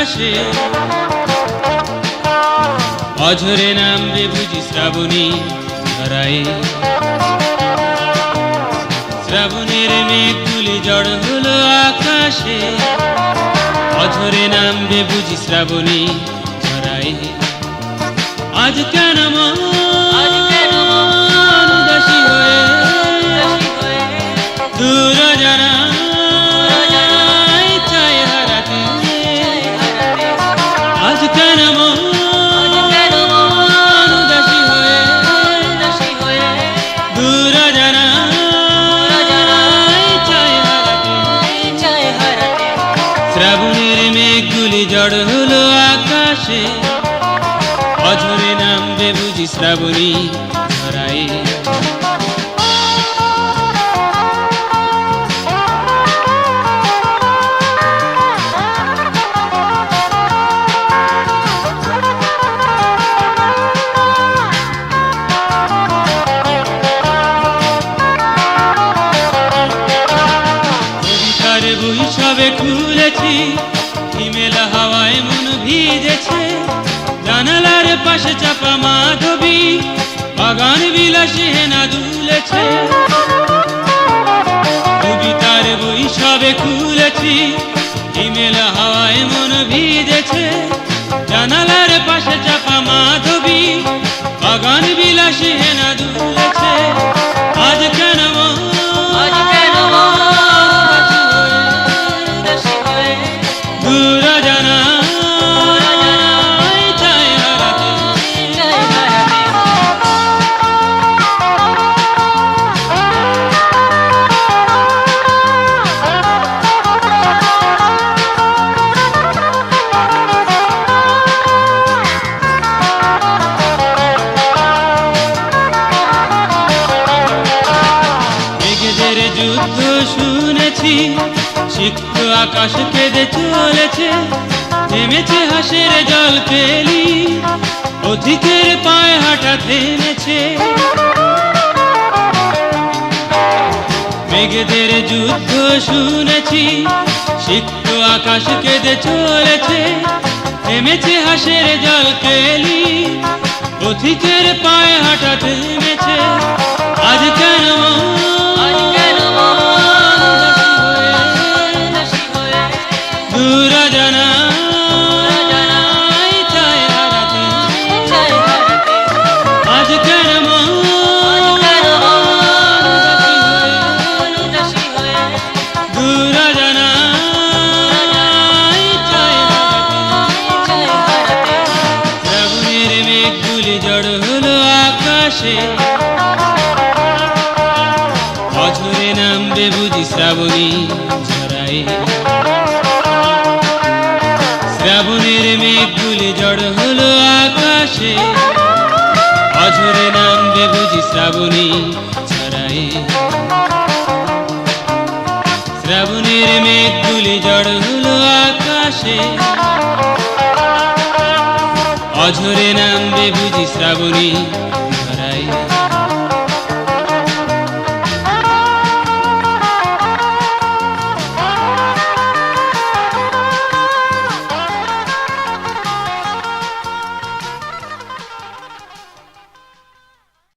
আকাশে অঝরে নামবে বুঝি শ্রাবণী ধরায় শ্রাবণের মেঘগুলি জড় হলো আকাশে অঝরে নামবে বুঝি শ্রাবণী ধরায় আজ কেন মন উদাসী হয়ে দূর জানা চায় হারাতে আজ কেন মন উদাসী হয়ে দূর জানা চায় হারাতে শ্রাবণের মেঘগুলি জড় হলো আকাশে অঝরে নামবে বুঝি শ্রাবণী ধরায় কবিতার বই সবে খুলেছি হিমেলা হাওয়ায় মন ভিজেছে জানালার পাশে চাপা মাধবী বাগান বিলাসী হেনা দুলেছে কবিতার বই সবে খুলেছি হিমেলা হাওয়ায় মন ভিজেছে জানালার পাশে চাপা মাধবী বাগান বিলাসী হেনা দুলেছে আজ কেন দূর জানা যুদ্ধ শুনেছি সিক্ত আকাশ কেঁদে চলেছে থেমেছে হাসের জল কেলি অধিকের পায়ে হাঁটা থেমেছে মেঘেদের যুদ্ধ শুনেছি সিক্ত আকাশ কেঁদে চলেছে থেমেছে হাসের জল কেলি অধিকের পায়ে হাঁটা থেমেছে আজ কেন দূর জানা চায় হারাতে আজ কেন দূর জানা চায় হারাতে শ্রাবণের মেঘগুলি জড় হলো আকাশে অঝরে নামবে বুঝি শ্রাবণী ঝরায় শ্রাবণের মেঘগুলি জড় হলো আকাশে অঝরে নামবে বুঝি শ্রাবণী ছড়ায় শ্রাবণের মেঘগুলি জড় হলো আকাশে অঝরে নামবে বুঝি শ্রাবণী